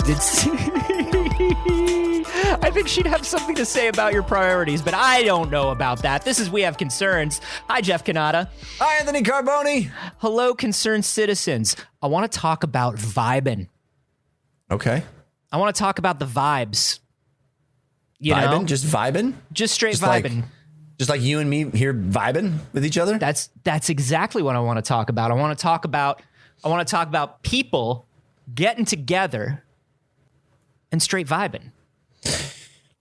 It's I think she'd have something to say about your priorities, but I don't know about that. This is We Have Concerns. Hi, Jeff Canada. Hi, Anthony Carboni. Hello, concerned citizens. I want to talk about vibing. Okay. I want to talk about the vibes. You vibing? know? Just vibing? Just straight just vibing. Just like you and me here vibing with each other? That's exactly what I want to talk about. I want to talk about people getting together and straight vibing.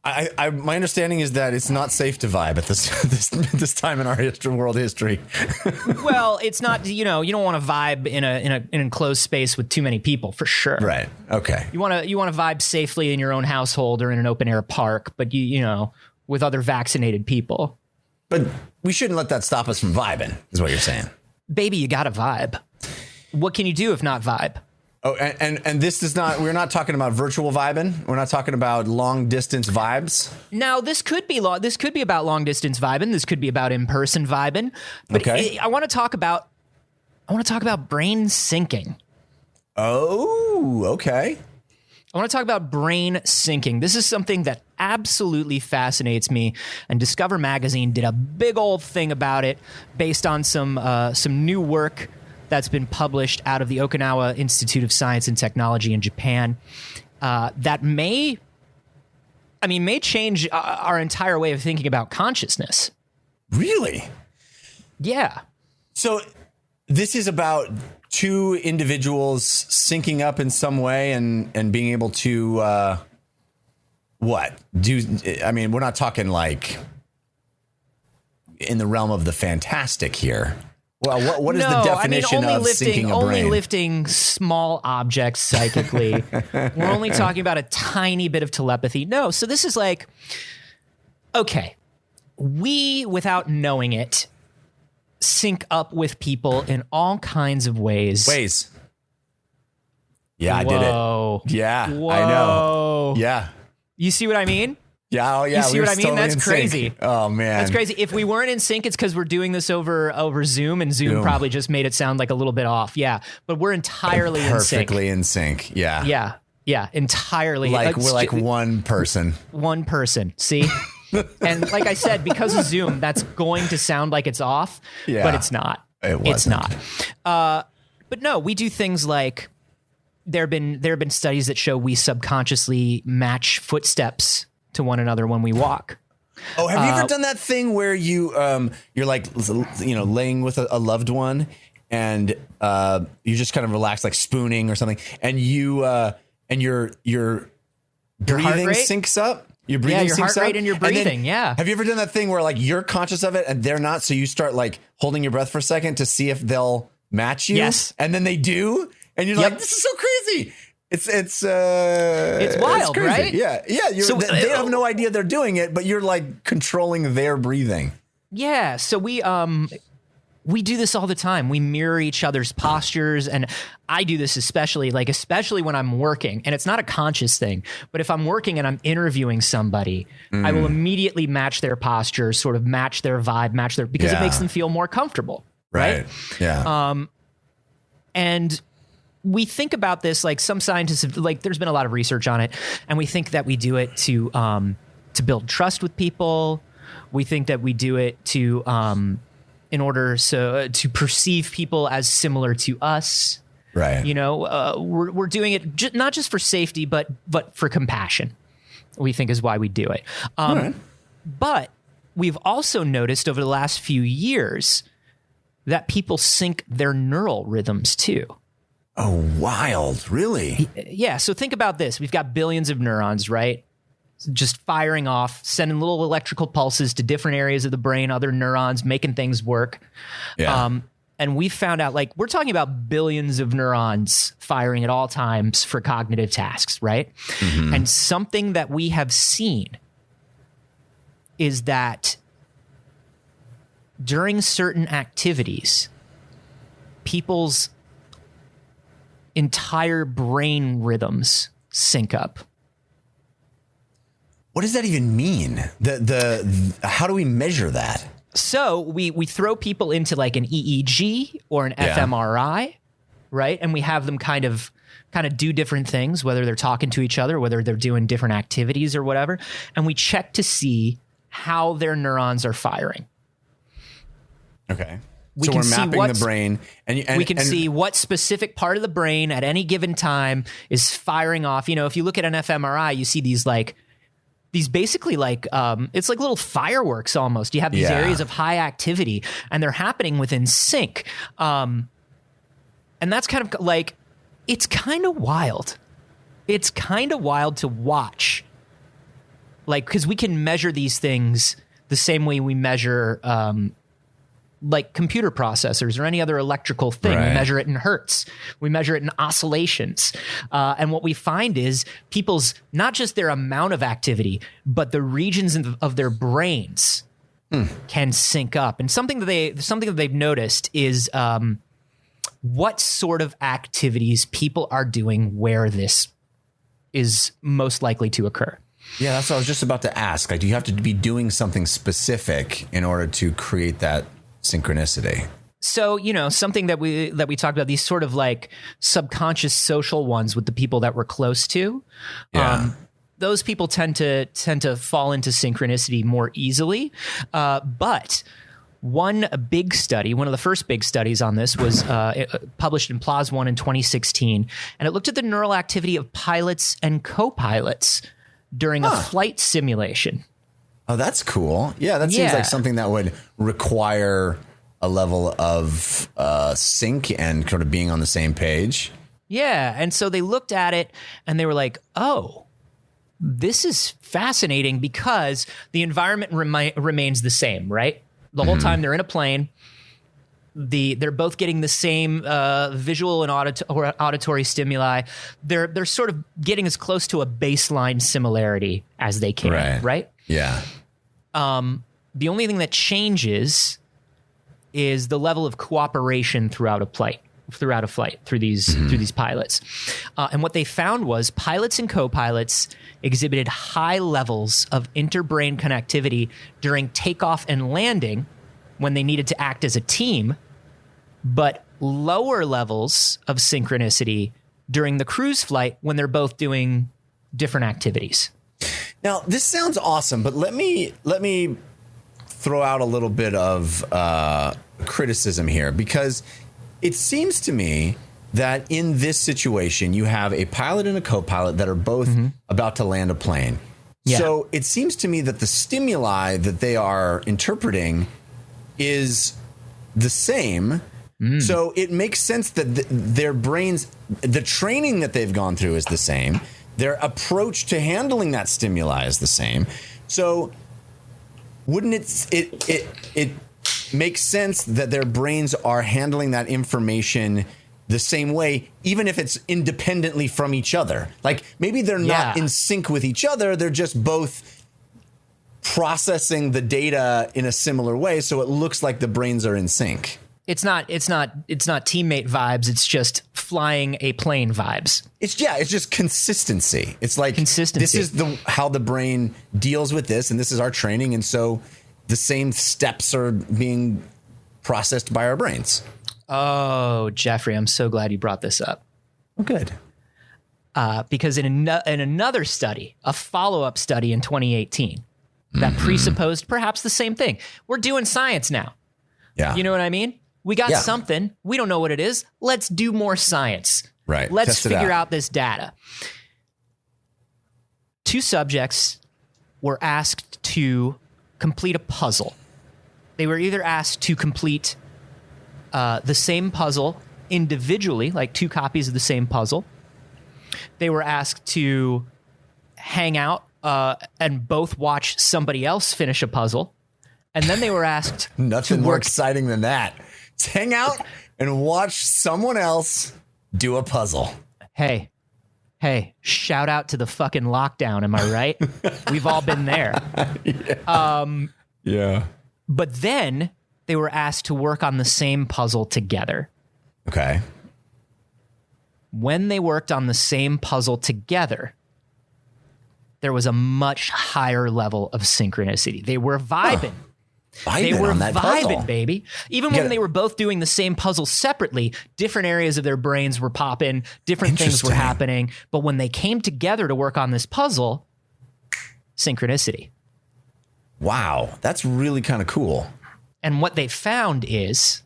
My understanding is that it's not safe to vibe at this time in our world history. Well, it's not. You don't want to vibe in an enclosed space with too many people, for sure. Right. Okay. You want to vibe safely in your own household or in an open air park, but you with other vaccinated people. But we shouldn't let that stop us from vibing, is what you're saying. Baby, you got to vibe. What can you do if not vibe? Oh, and this is not, we're not talking about virtual vibing. We're not talking about long distance vibes. Now, this could be about long distance vibing. This could be about in-person vibing. But okay. I want to talk about brain syncing. Oh, okay. I want to talk about brain syncing. This is something that absolutely fascinates me, and Discover Magazine did a big old thing about it based on some new work that's been published out of the Okinawa Institute of Science and Technology in Japan that may change our entire way of thinking about consciousness. Really? Yeah. So this is about two individuals syncing up in some way and being able to we're not talking like in the realm of the fantastic here. Well, what is the definition of syncing a brain? Only lifting small objects psychically. We're only talking about a tiny bit of telepathy. No, so this is like, okay, we, without knowing it, sync up with people in all kinds of ways. Yeah, I did it. Yeah, Whoa. I know. Yeah. You see what I mean? Yeah, oh yeah. You see what I mean? Totally That's crazy. Oh man, that's crazy. If we weren't in sync, it's because we're doing this over Zoom, and Zoom probably just made it sound like a little bit off. Yeah, but we're entirely in sync. Perfectly in sync. Yeah. Yeah, entirely. Like we're like one person. One person. See. And like I said, because of Zoom, that's going to sound like it's off, but it's not. It's not. But no, we do things like there have been studies that show we subconsciously match footsteps to one another when we walk. Oh, have you ever done that thing where you're like, laying with a loved one and you just kind of relax, like spooning or something, and your breathing syncs up? Your breathing your heart rate and your breathing. Have you ever done that thing where like you're conscious of it and they're not? So you start like holding your breath for a second to see if they'll match you. Yes. And then they do. And you're like, this is so crazy. It's wild, right? Yeah. They have no idea they're doing it, but you're like controlling their breathing. Yeah. So we do this all the time. We mirror each other's postures, and I do this especially when I'm working, and it's not a conscious thing, but if I'm working and I'm interviewing somebody, I will immediately match their posture, sort of match their vibe, because it makes them feel more comfortable. Right. Yeah. And we think about this, like some scientists have, like, there's been a lot of research on it, and we think that we do it to build trust with people. We think that we do it to in order to perceive people as similar to us. Right. We're doing it not just for safety, but for compassion, we think is why we do it. Right. But we've also noticed over the last few years that people sync their neural rhythms too. Oh, wild. Really? Yeah. So think about this. We've got billions of neurons, right? Just firing off, sending little electrical pulses to different areas of the brain, other neurons, making things work. Yeah. And we found out, like, we're talking about billions of neurons firing at all times for cognitive tasks, right? Mm-hmm. And something that we have seen is that during certain activities, people's entire brain rhythms sync up. What does that even mean? How do we measure that? So we throw people into like an EEG or an fMRI, right? And we have them kind of do different things, whether they're talking to each other, whether they're doing different activities or whatever. And we check to see how their neurons are firing. Okay. So we're mapping the brain, and we can see what specific part of the brain at any given time is firing off. You know, if you look at an fMRI, you see these basically like it's like little fireworks almost. You have these areas of high activity, and they're happening within sync. And that's kind of like, it's kind of wild. It's kind of wild to watch, like, because we can measure these things the same way we measure like computer processors or any other electrical thing. Right. We measure it in hertz. We measure it in oscillations. And what we find is people's, not just their amount of activity, but the regions of their brains can sync up. And something that they've noticed is what sort of activities people are doing where this is most likely to occur. Yeah, that's what I was just about to ask. Like, do you have to be doing something specific in order to create that synchronicity? So, you know, something that we talked about, these sort of like subconscious social ones with the people that we're close to. Yeah. Those people tend to fall into synchronicity more easily. But one big study, one of the first big studies on this was published in PLOS One in 2016, and it looked at the neural activity of pilots and co-pilots during a flight simulation. Oh, that's cool. Yeah, that seems like something that would require a level of sync and sort of being on the same page. Yeah, and so they looked at it and they were like, oh, this is fascinating because the environment remains the same, right? The whole time they're in a plane, they're both getting the same visual and auditory stimuli. They're sort of getting as close to a baseline similarity as they can, right? Yeah. The only thing that changes is the level of cooperation throughout a flight through these pilots. And what they found was pilots and co-pilots exhibited high levels of interbrain connectivity during takeoff and landing when they needed to act as a team, but lower levels of synchronicity during the cruise flight when they're both doing different activities. Now, this sounds awesome, but let me throw out a little bit of criticism here, because it seems to me that in this situation, you have a pilot and a co-pilot that are both about to land a plane. Yeah. So it seems to me that the stimuli that they are interpreting is the same. So it makes sense that their brains, the training that they've gone through is the same. Their approach to handling that stimuli is the same. So wouldn't it makes sense that their brains are handling that information the same way, even if it's independently from each other? Like, maybe they're not in sync with each other. They're just both processing the data in a similar way, so it looks like the brains are in sync. It's not teammate vibes. It's just flying a plane vibes. It's just consistency. It's like consistency. This is how the brain deals with this, and this is our training, and so the same steps are being processed by our brains. Oh, Jeffrey, I'm so glad you brought this up. Oh, good. Because in another study, a follow-up study in 2018, that presupposed perhaps the same thing. We're doing science now. Yeah. You know what I mean? We got something. We don't know what it is. Let's do more science. Right. Let's figure out this data. 2 subjects were asked to complete a puzzle. They were either asked to complete the same puzzle individually, like 2 copies of the same puzzle. They were asked to hang out and both watch somebody else finish a puzzle. And then they were asked nothing more exciting than that. Let's hang out and watch someone else do a puzzle. Hey, shout out to the fucking lockdown. Am I right? We've all been there. Yeah. But then they were asked to work on the same puzzle together. Okay. When they worked on the same puzzle together, there was a much higher level of synchronicity. They were vibing. Vibing They were on that puzzle. vibing, baby. Even when they were both doing the same puzzle separately, different areas of their brains were popping, different things were happening. But when they came together to work on this puzzle, synchronicity. Wow, that's really kind of cool. And what they found is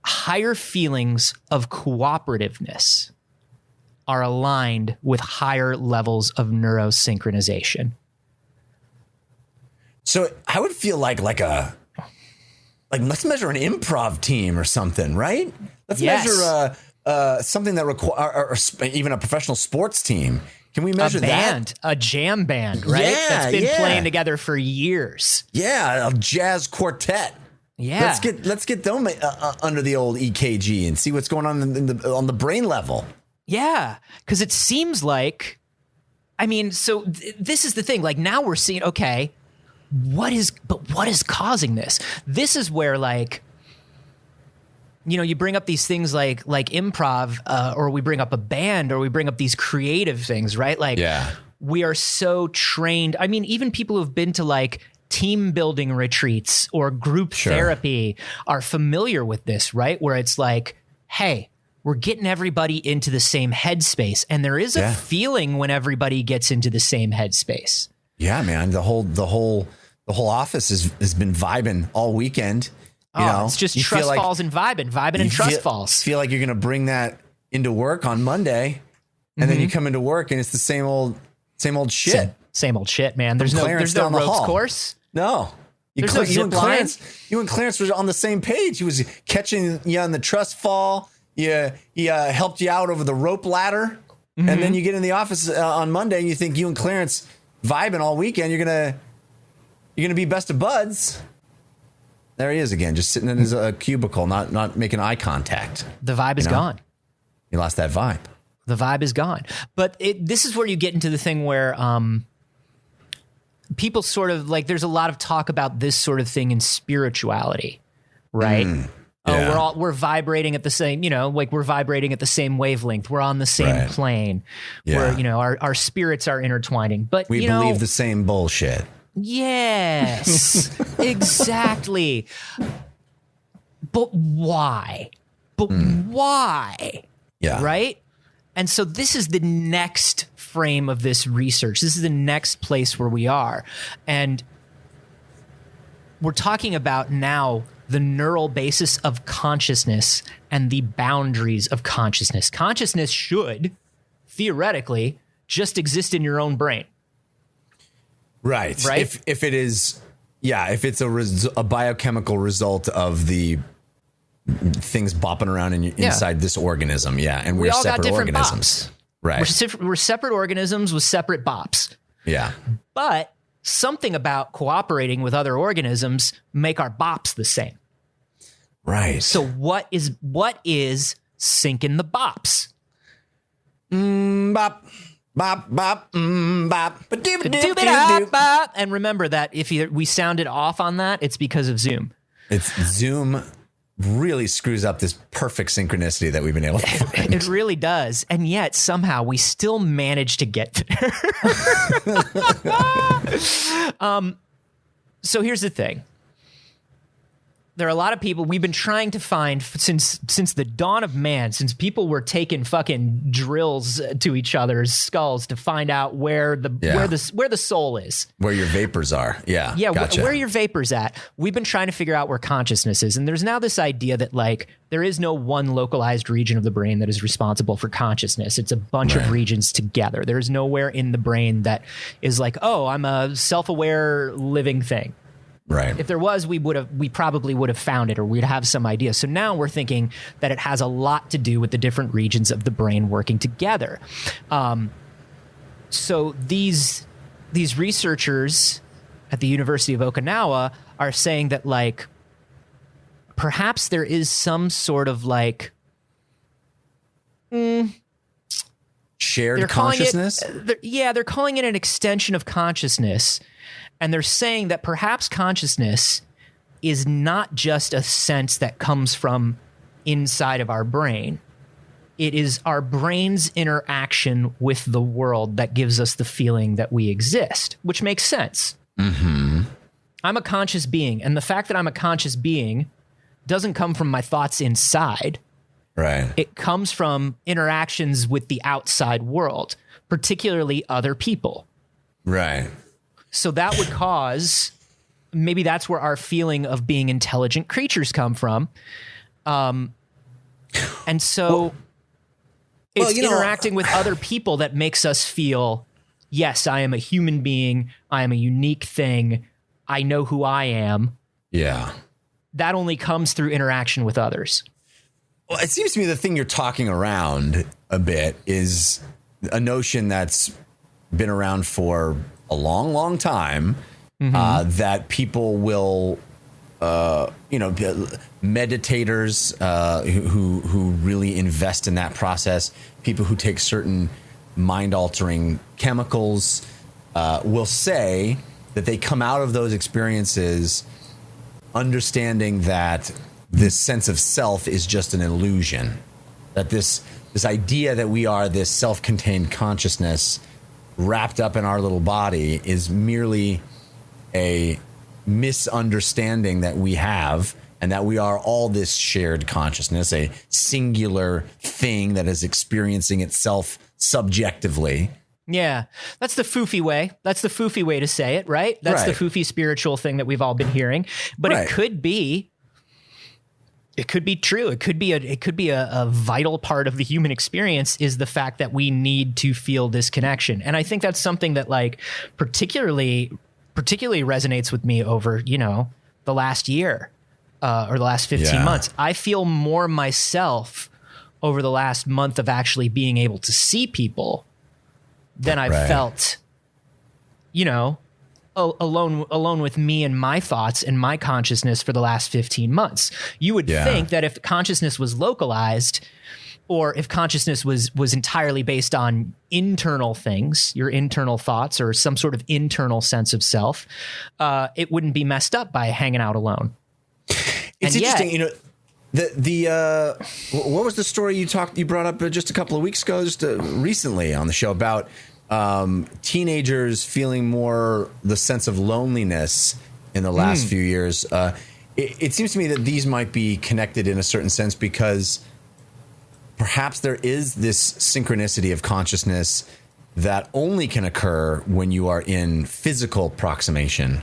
higher feelings of cooperativeness are aligned with higher levels of neurosynchronization. So I would feel like let's measure an improv team or something, right? Let's measure something that requires, or even a professional sports team. Can we measure a jam band, right? Yeah, that's been playing together for years. Yeah, a jazz quartet. Yeah, let's get them under the old EKG and see what's going on on the brain level. Yeah, because it seems like, I mean, so this is the thing. Like now we're seeing, okay, what is causing this? This is where, like, you know, you bring up these things like improv, or we bring up a band, or we bring up these creative things, right? Like, we are so trained. I mean, even people who've been to like team building retreats or group therapy are familiar with this, right? Where it's like, hey, we're getting everybody into the same headspace, and there is a feeling when everybody gets into the same headspace. Yeah, man. The whole office has been vibing all weekend. You know, it's just trust falls and vibing and trust falls. Feel like you're going to bring that into work on Monday, and then you come into work and it's the same old shit. Same old shit, man. There's no ropes course. No. You and Clarence were on the same page. He was catching you on the trust fall. He helped you out over the rope ladder. And then you get in the office on Monday and you think you and Clarence vibing all weekend. You're gonna be best of buds. There he is again, just sitting in his cubicle, not making eye contact. The vibe is gone. You lost that vibe. The vibe is gone. But this is where you get into the thing where people sort of like, there's a lot of talk about this sort of thing in spirituality, right? We're vibrating at the same, like we're vibrating at the same wavelength. We're on the same plane. Where, our spirits are intertwining. But we believe the same bullshit. Yes, exactly. But why? Why? Yeah. Right? And so this is the next frame of this research. This is the next place where we are. And we're talking about now the neural basis of consciousness and the boundaries of consciousness. Consciousness should, theoretically, just exist in your own brain. Right. If it is, if it's a biochemical result of the things bopping around inside this organism, and we're all separate got different organisms. Bops. Right. We're separate organisms with separate bops. Yeah. But something about cooperating with other organisms make our bops the same. Right. So what is syncing the bops? Bop. Bop, bop, bop. And remember that if we sounded off on that, it's because of Zoom. Zoom really screws up this perfect synchronicity that we've been able to find. It really does. And yet somehow we still manage to get there. So here's the thing. There are a lot of people we've been trying to find since the dawn of man, since people were taking fucking drills to each other's skulls to find out where the soul is, where your vapors are. Gotcha. Where your vapors at. We've been trying to figure out where consciousness is, and there's now this idea that like there is no one localized region of the brain that is responsible for consciousness. It's a bunch of regions together. There's nowhere in the brain that is like, oh, I'm a self-aware living thing. Right. If there was, we probably would have found it, or we'd have some idea. So now we're thinking that it has a lot to do with the different regions of the brain working together. So these researchers at the University of Okinawa are saying that like perhaps there is some sort of like shared consciousness. They're calling it an extension of consciousness. And they're saying that perhaps consciousness is not just a sense that comes from inside of our brain. It is our brain's interaction with the world that gives us the feeling that we exist, which makes sense, I'm a conscious being. And the fact that I'm a conscious being doesn't come from my thoughts inside. Right. It comes from interactions with the outside world, particularly other people. Right. So that would cause, maybe that's where our feeling of being intelligent creatures come from. And so it's interacting with other people that makes us feel, yes, I am a human being. I am a unique thing. I know who I am. Yeah. That only comes through interaction with others. Well, it seems to me the thing you're talking around a bit is a notion that's been around for a long, long time, that people will, meditators who really invest in that process, people who take certain mind-altering chemicals will say that they come out of those experiences understanding that this sense of self is just an illusion, that this idea that we are this self-contained consciousness wrapped up in our little body is merely a misunderstanding that we have, and that we are all this shared consciousness, a singular thing that is experiencing itself subjectively. Yeah, that's the foofy way. That's the foofy way to say it, right? That's the foofy spiritual thing that we've all been hearing. But it could be true. It could be a vital part of the human experience is the fact that we need to feel this connection. And I think that's something that like particularly resonates with me over, the last year or the last 15 months. I feel more myself over the last month of actually being able to see people than I've felt, alone with me and my thoughts and my consciousness for the last 15 months. You would think that if consciousness was localized, or if consciousness was entirely based on internal things, your internal thoughts or some sort of internal sense of self, it wouldn't be messed up by hanging out alone. It's interesting, what was the story you brought up just a couple of weeks ago, just recently on the show about teenagers feeling more the sense of loneliness in the last few years? It seems to me that these might be connected in a certain sense because perhaps there is this synchronicity of consciousness that only can occur when you are in physical proximity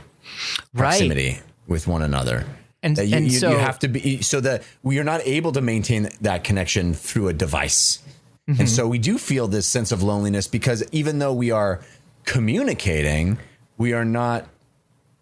with one another. And that you have to be, so that we are not able to maintain that connection through a device. And so we do feel this sense of loneliness because even though we are communicating, we are not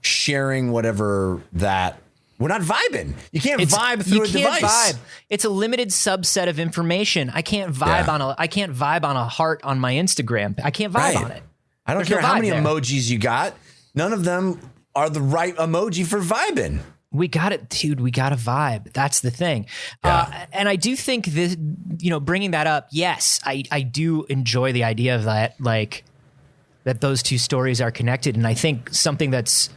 sharing whatever that, we're not vibing. You can't vibe through a device. It's a limited subset of information. I can't vibe on a heart on my Instagram. I can't vibe on it. I don't care how many emojis you got. None of them are the right emoji for vibing. We got it, dude. We got a vibe. That's the thing. And I do think this, bringing that up, yes, I do enjoy the idea of that, like that those two stories are connected. And I think something that's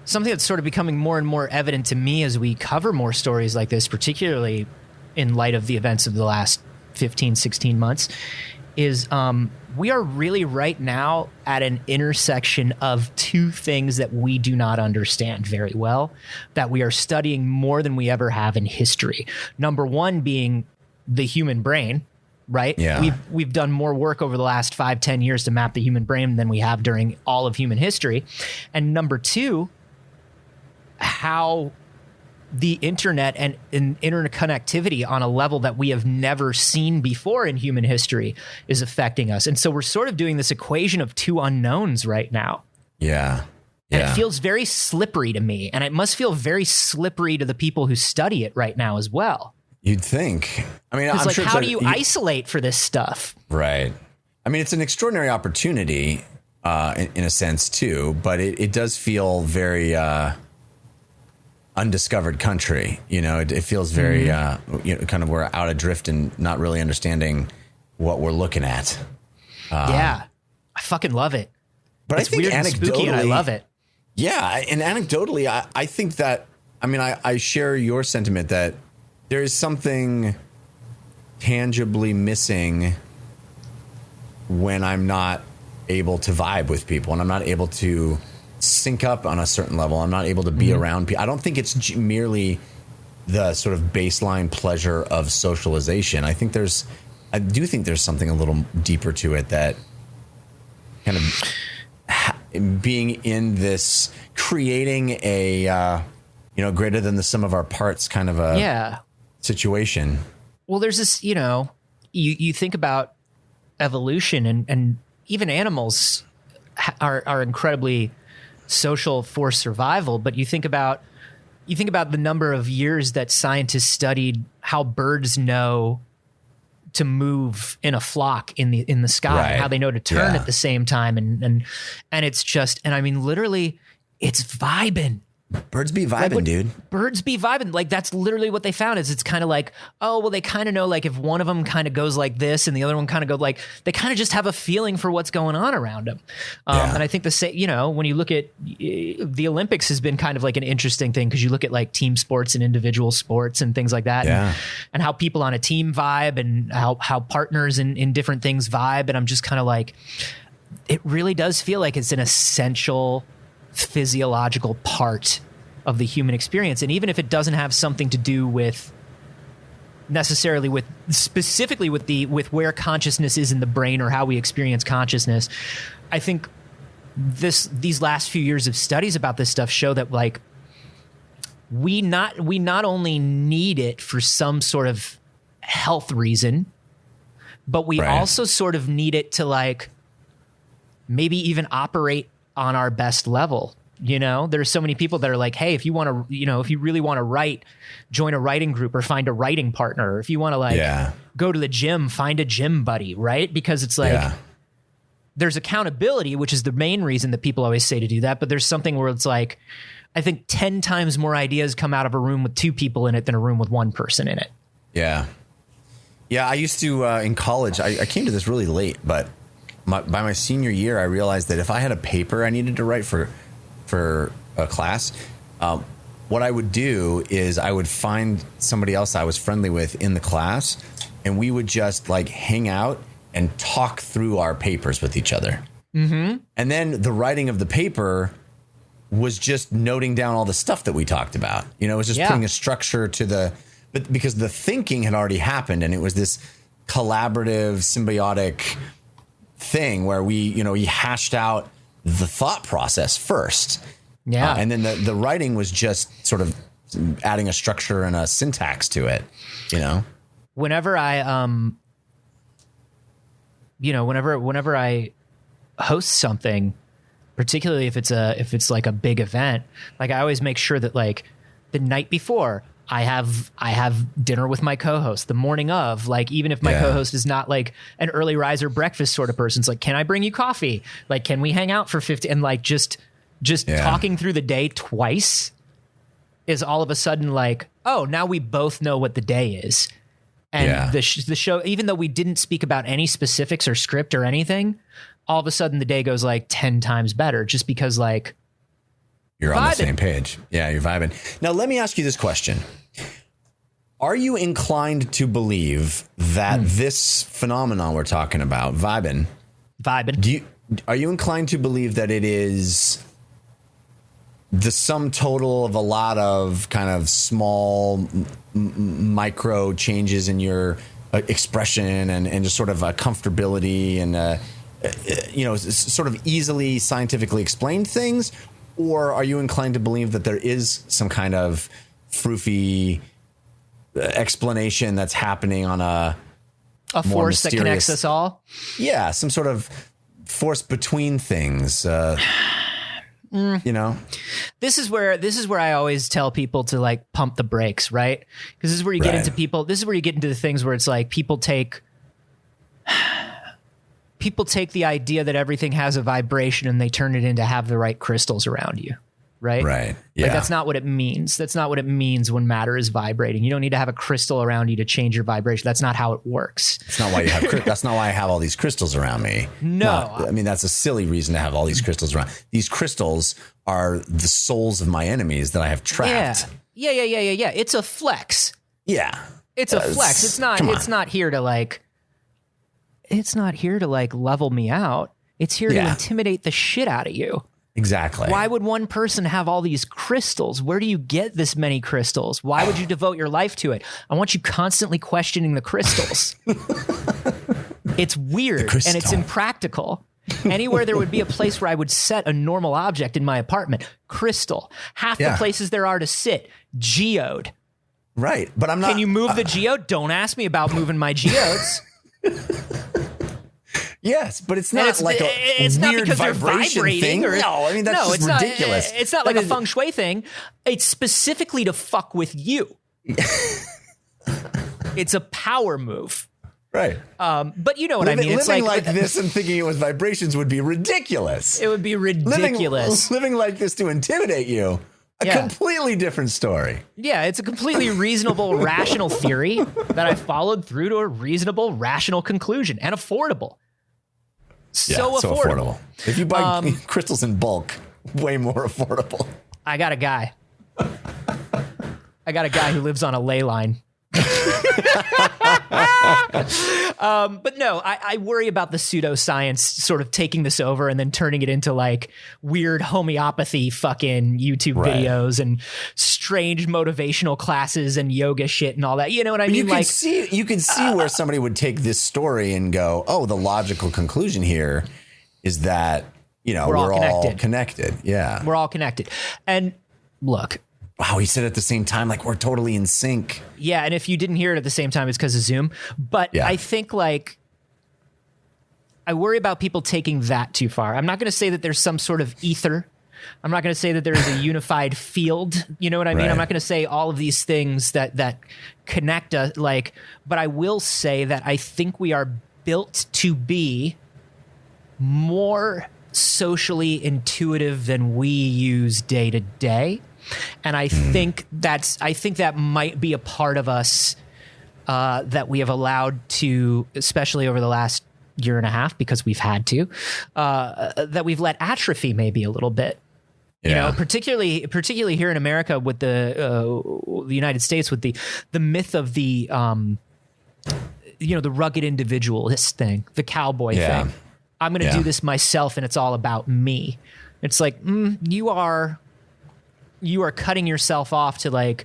sort of becoming more and more evident to me as we cover more stories like this, particularly in light of the events of the last 15, 16 months, is we are really right now at an intersection of two things that we do not understand very well, that we are studying more than we ever have in history. Number one being the human brain, right? Yeah. We've done more work over the last 5-10 years to map the human brain than we have during all of human history. And number two, how the internet and internet connectivity on a level that we have never seen before in human history is affecting us. And so we're sort of doing this equation of two unknowns right now. Yeah. And it feels very slippery to me. And it must feel very slippery to the people who study it right now as well. You'd think. I mean, I'm sure how do you isolate for this stuff? Right. I mean, it's an extraordinary opportunity in a sense too, but it does feel very undiscovered country. It feels very kind of we're out adrift and not really understanding what we're looking at. I fucking love it. But it's I think weird and spooky, and I love it. Yeah, and anecdotally, I think that, I share your sentiment that there is something tangibly missing when I'm not able to vibe with people, and I'm not able to sync up on a certain level. I'm not able to be around people. I don't think it's merely the sort of baseline pleasure of socialization. I do think there's something a little deeper to it, that kind of being in this, creating a, greater than the sum of our parts kind of a situation. Well, there's this, you think about evolution, and even animals are incredibly social for survival. But you think about the number of years that scientists studied how birds know to move in a flock in the sky, right. and how they know to turn at the same time, and it's just, and I mean, literally, it's vibing. Birds be vibing, dude. Birds be vibing. Like, that's literally what they found. Is it's kind of like, oh, well, they kind of know, like, if one of them kind of goes like this and the other one kind of go like, they kind of just have a feeling for what's going on around them. And I think the same, when you look at the Olympics, has been kind of like an interesting thing, because you look at like team sports and individual sports and things like that, and how people on a team vibe, and how partners in different things vibe. And I'm just kind of like, it really does feel like it's an essential physiological part of the human experience. And even if it doesn't have something to do with necessarily specifically with where consciousness is in the brain, or how we experience consciousness, I think these last few years of studies about this stuff show that, like, we not only need it for some sort of health reason, but we also sort of need it to, like, maybe even operate on our best level. There's so many people that are like, hey, if you want to, if you really want to write, join a writing group or find a writing partner. Or if you want to go to the gym, find a gym buddy, right? Because it's like, there's accountability, which is the main reason that people always say to do that. But there's something where it's like, I think 10 times more ideas come out of a room with 2 people in it than a room with 1 person in it. Yeah. Yeah. I used to, in college, I came to this really late, but by my senior year, I realized that if I had a paper I needed to write for a class, what I would do is I would find somebody else I was friendly with in the class, and we would just like hang out and talk through our papers with each other. Mm-hmm. And then the writing of the paper was just noting down all the stuff that we talked about. It was just putting a structure to but because the thinking had already happened, and it was this collaborative, symbiotic thing where we hashed out the thought process first. Yeah. And then the writing was just sort of adding a structure and a syntax to it, Whenever I, whenever I host something, particularly if it's like a big event, like, I always make sure that, like, the night before I have dinner with my co-host. The morning of, like, even if my co-host is not like an early riser breakfast sort of person, it's like, can I bring you coffee? Like, can we hang out for 50? And like, just talking through the day twice is all of a sudden like, oh, now we both know what the day is. And the show, even though we didn't speak about any specifics or script or anything, all of a sudden the day goes like 10 times better, just because, like, you're on the same page. Yeah, you're vibing. Now, let me ask you this question. Are you inclined to believe that this phenomenon we're talking about, vibing, are you inclined to believe that it is the sum total of a lot of kind of small micro changes in your expression and just sort of a comfortability and, sort of easily scientifically explained things? Or are you inclined to believe that there is some kind of froofy explanation that's happening on a force that connects us all? Yeah, some sort of force between things. This is where I always tell people to, like, pump the brakes, right? Because this is where you get into people. This is where you get into the things where it's like people take the idea that everything has a vibration and they turn it into have the right crystals around you. Right. Right. Yeah. Like, that's not what it means. That's not what it means when matter is vibrating. You don't need to have a crystal around you to change your vibration. That's not how it works. That's not why that's not why I have all these crystals around me. No. I mean, that's a silly reason to have all these crystals around. These crystals are the souls of my enemies that I have trapped. Yeah. It's a flex. Yeah. It's a flex. It's not here to like level me out. It's here to intimidate the shit out of you. Exactly. Why would one person have all these crystals? Where do you get this many crystals? Why would you devote your life to it? I want you constantly questioning the crystals. It's weird and it's impractical. Anywhere there would be a place where I would set a normal object in my apartment, crystal. Half the places there are to sit, geode. Right, but I'm not. Can you move the geode? Don't ask me about moving my geodes. Yes, but it's not like a weird vibration thing. No, I mean, that's just ridiculous. It's not like a feng shui thing. It's specifically to fuck with you. It's a power move. Right. But you know what I mean. It's living like this and thinking it was vibrations would be ridiculous. It would be ridiculous. Living like this to intimidate you. A completely different story. Yeah, it's a completely reasonable, rational theory that I followed through to a reasonable, rational conclusion and affordable. So affordable. If you buy crystals in bulk, way more affordable. I got a guy who lives on a ley line. But no, I worry about the pseudoscience sort of taking this over and then turning it into like weird homeopathy fucking YouTube videos and strange motivational classes and yoga shit and all that. You know what I mean? You can see where somebody would take this story and go, oh, the logical conclusion here is that, you know, we're all connected. Yeah. We're all connected. And look. Wow, he said at the same time, like we're totally in sync. Yeah, and if you didn't hear it at the same time, it's because of Zoom. But I think like I worry about people taking that too far. I'm not going to say that there's some sort of ether. I'm not going to say that there is a unified field. You know what I mean? I'm not going to say all of these things that connect us. Like, but I will say that I think we are built to be more socially intuitive than we use day to day. And I think that might be a part of us that we have allowed to, especially over the last year and a half, because we've had to, that we've let atrophy maybe a little bit. You know, particularly here in America with the United States with the myth of the the rugged individualist thing, the cowboy thing. I'm going to do this myself, and it's all about me. It's like you are cutting yourself off to, like,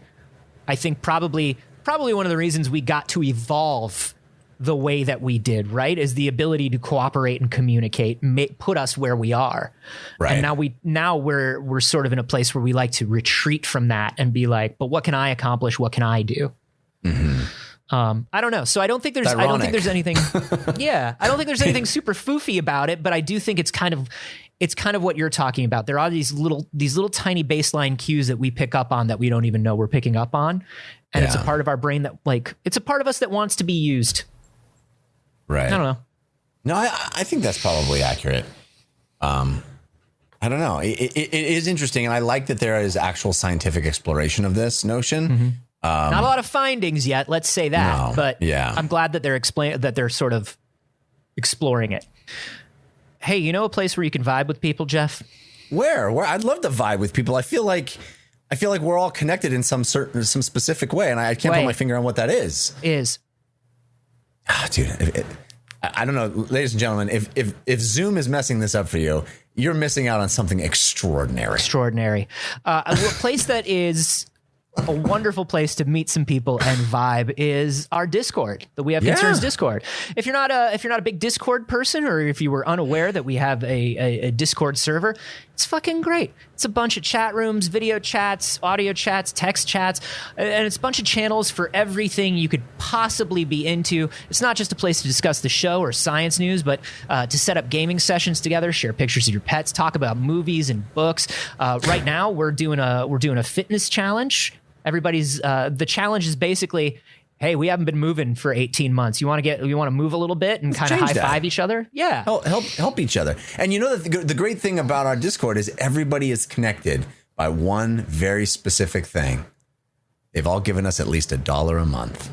I think probably one of the reasons we got to evolve the way that we did, right, is the ability to cooperate and communicate, put us where we are. Right. And now we're sort of in a place where we like to retreat from that and be like, but what can I accomplish? What can I do? Mm-hmm. I don't know. So I don't think there's anything. I don't think there's anything super foofy about it, but I do think it's kind of what you're talking about. There are these little tiny baseline cues that we pick up on that we don't even know we're picking up on. And it's a part of our brain that, like, it's a part of us that wants to be used. Right. I don't know. No, I think that's probably accurate. I don't know. It is interesting. And I like that there is actual scientific exploration of this notion. Mm-hmm. Not a lot of findings yet. Let's say that. But I'm glad that they're sort of exploring it. Hey, you know a place where you can vibe with people, Jeff? Where? I'd love to vibe with people. I feel like we're all connected in some specific way, and I can't put my finger on what that is. Dude, I don't know, ladies and gentlemen. If Zoom is messing this up for you, you're missing out on something extraordinary. A place that is a wonderful place to meet some people and vibe is our Discord, the We Have Concerns Discord. If you're not a big Discord person, or if you were unaware that we have a Discord server, it's fucking great. It's a bunch of chat rooms, video chats, audio chats, text chats, and it's a bunch of channels for everything you could possibly be into. It's not just a place to discuss the show or science news, but to set up gaming sessions together, share pictures of your pets, talk about movies and books. Right now, we're doing a fitness challenge. Everybody's the challenge is basically, hey, we haven't been moving for 18 months. You want to move a little bit and kind of high five each other? Yeah. Help each other. And you know that the great thing about our Discord is everybody is connected by one very specific thing. They've all given us at least $1 a month.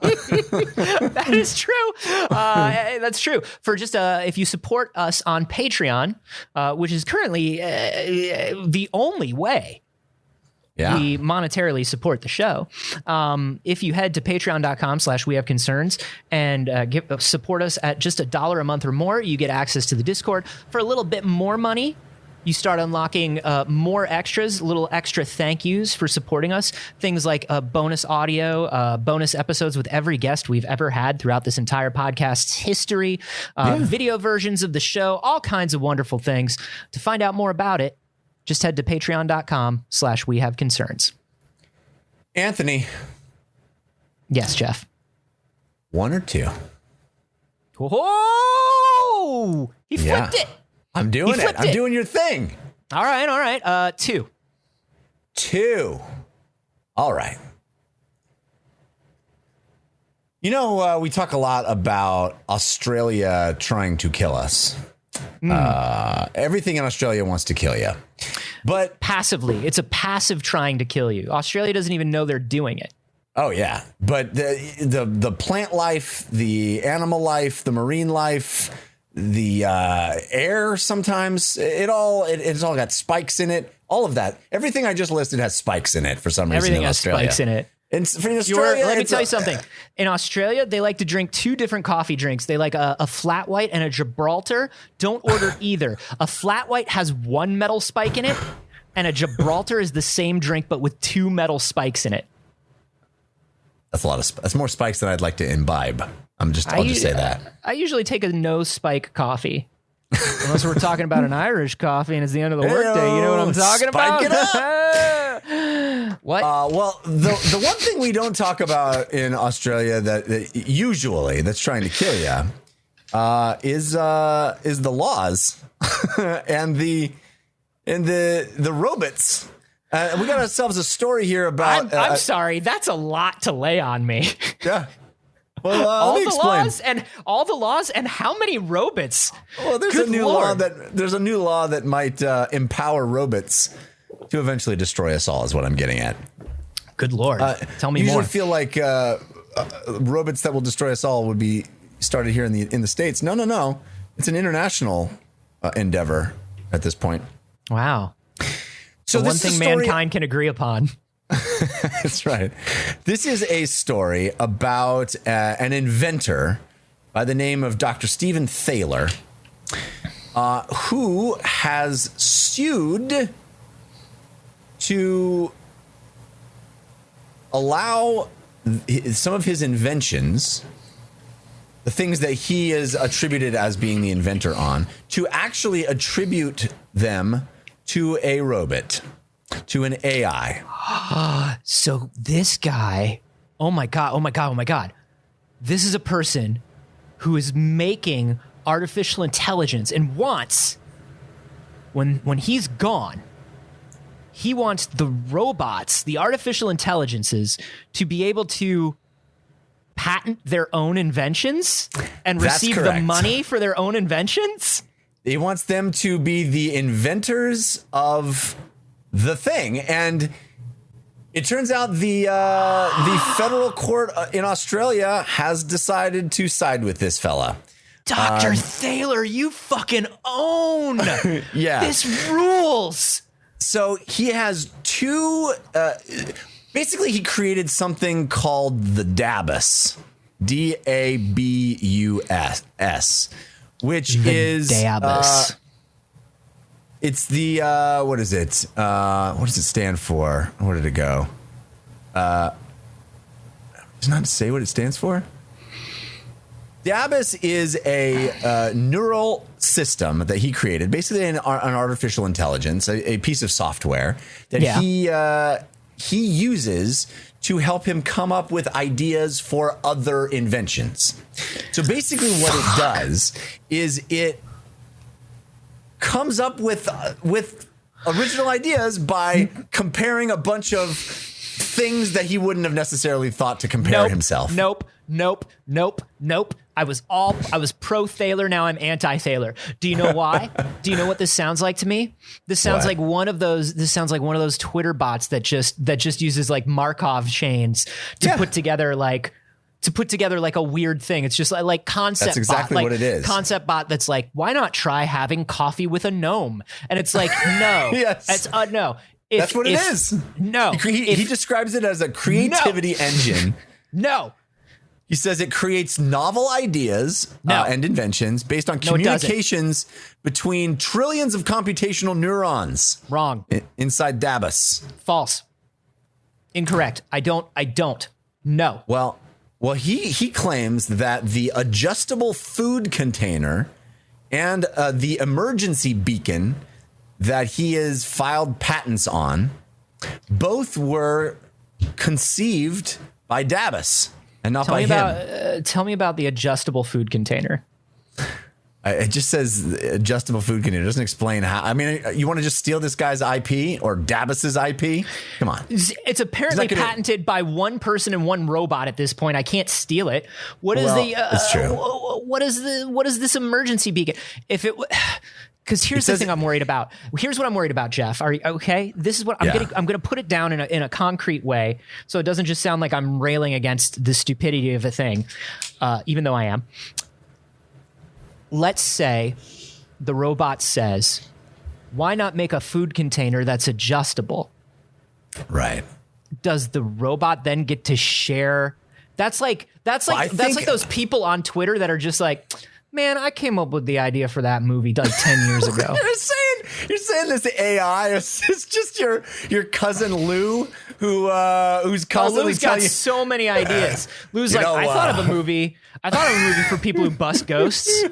That is true. That's true. For just if you support us on Patreon, which is currently the only way Yeah. We monetarily support the show. If you head to patreon.com/wehaveconcerns and support us at just $1 a month or more, you get access to the Discord. For a little bit more money, you start unlocking more extras, little extra thank yous for supporting us. Things like bonus audio, bonus episodes with every guest we've ever had throughout this entire podcast's history, video versions of the show, all kinds of wonderful things. To find out more about it, just head to patreon.com/wehaveconcerns. Anthony. Yes, Jeff. 1 or 2? Whoa! He flipped it. I'm doing it. I'm doing your thing. All right. 2. 2. All right. You know, we talk a lot about Australia trying to kill us. Everything in Australia wants to kill you. But passively, it's a passive trying to kill you. Australia doesn't even know they're doing it. Oh, yeah. But the plant life, the animal life, the marine life, the air, sometimes it's all got spikes in it. All of that. Everything I just listed has spikes in it for some reason. Everything in has Australia. spikes in it. In Australia, let me tell you something. In Australia, they like to drink 2 different coffee drinks. They like a flat white and a Gibraltar. Don't order either. A flat white has 1 metal spike in it, and a Gibraltar is the same drink but with 2 metal spikes in it. That's a lot of. That's more spikes than I'd like to imbibe. I'll just say that. I usually take a no spike coffee. Unless we're talking about an Irish coffee and it's the end of the workday. You know what I'm talking about? Spike it up. What? Well, the one thing we don't talk about in Australia that usually that's trying to kill you is the laws and the robots. We got ourselves a story here about. I'm sorry, that's a lot to lay on me. Yeah. Well, all the laws and how many robots? Well, there's a new law that might empower robots to eventually destroy us all. Is what I'm getting at. Good Lord, tell me more. You usually feel like robots that will destroy us all would be started here in the States. No. It's an international endeavor at this point. Wow. So the one thing mankind can agree upon. That's right. This is a story about an inventor by the name of Dr. Stephen Thaler, who has sued to allow some of his inventions, the things that he is attributed as being the inventor on, to actually attribute them to a robot, to an AI. So this guy, oh my God. This is a person who is making artificial intelligence and wants, when he's gone, he wants the robots, the artificial intelligences, to be able to patent their own inventions and receive the money for their own inventions. He wants them to be the inventors of the thing. And it turns out the federal court in Australia has decided to side with this fella. Dr. Thaler, you fucking own. Yeah. This rules. So he has 2. Basically, he created something called the DABUS. DABUS. Which is DABUS. It's the what is it? What does it stand for? Where did it go? Does not say what it stands for. DABUS is a neural system that he created, basically an artificial intelligence, a piece of software that he uses to help him come up with ideas for other inventions. So basically what it does is it comes up with original ideas by comparing a bunch of things that he wouldn't have necessarily thought to compare himself. Nope. I was pro Thaler. Now I'm anti Thaler. Do you know why? Do you know what this sounds like to me? This sounds like one of those Twitter bots that just uses like Markov chains to put together like a weird thing. It's just like concept. That's exactly bot, what it is. Concept bot that's like, why not try having coffee with a gnome? And it's like, no, Yes. It's no. That's what it is. No. He describes it as a creativity engine. No. He says it creates novel ideas and inventions based on communications between trillions of computational neurons. Wrong. Inside Dabus. False. Incorrect. I don't. No. Well, he claims that the adjustable food container and the emergency beacon that he has filed patents on both were conceived by Dabus. And not by him. Tell me about the adjustable food container. It just says adjustable food container. It doesn't explain how. I mean, you want to just steal this guy's IP or Dabus's IP? Come on. It's apparently patented by one person and one robot at this point. I can't steal it. It's true. What is this emergency beacon? Because here's the thing I'm worried about. Here's what I'm worried about, Jeff. Are you okay? This is what I'm going to put it down in a concrete way, so it doesn't just sound like I'm railing against the stupidity of a thing, even though I am. Let's say the robot says, "Why not make a food container that's adjustable?" Right. Does the robot then get to share? That's like those people on Twitter that are just like, man, I came up with the idea for that movie like 10 years ago. You're saying this AI is just your cousin Lou who's constantly Lou's got so many ideas. Lou's like, I thought of a movie for people who bust ghosts.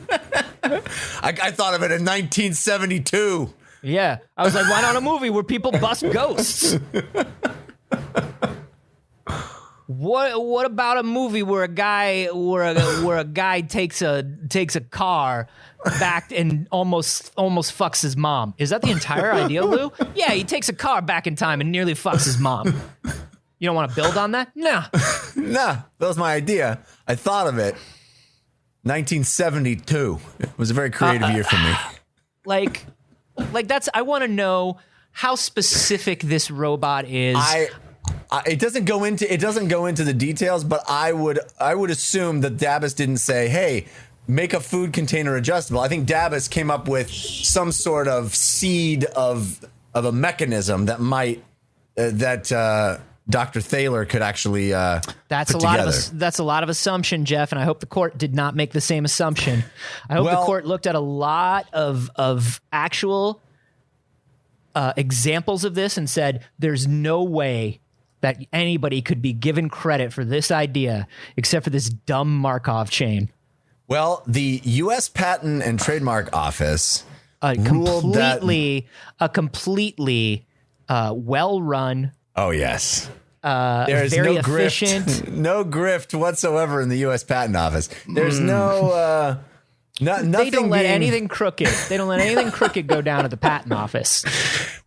I thought of it in 1972. Yeah. I was like, why not a movie where people bust ghosts? What about a movie where a guy takes a car back and almost fucks his mom? Is that the entire idea, Lou? Yeah, he takes a car back in time and nearly fucks his mom. You don't want to build on that? Nah, that was my idea. I thought of it. 1972. It was a very creative year for me. Like that's. I want to know how specific this robot is. It doesn't go into the details, but I would assume that Dabus didn't say, "Hey, make a food container adjustable." I think Dabus came up with some sort of seed of a mechanism that might Dr. Thaler could actually that's put a lot together. That's a lot of assumption, Jeff, and I hope the court did not make the same assumption. I hope the court looked at a lot of actual examples of this and said, "There's no way that anybody could be given credit for this idea except for this dumb Markov chain." Well, the U.S. Patent and Trademark Office ruled that a completely well-run. Oh yes, there's very no efficient, no grift whatsoever in the U.S. Patent Office. There's no. Nothing. They don't let anything crooked. They don't let anything crooked go down at the patent office.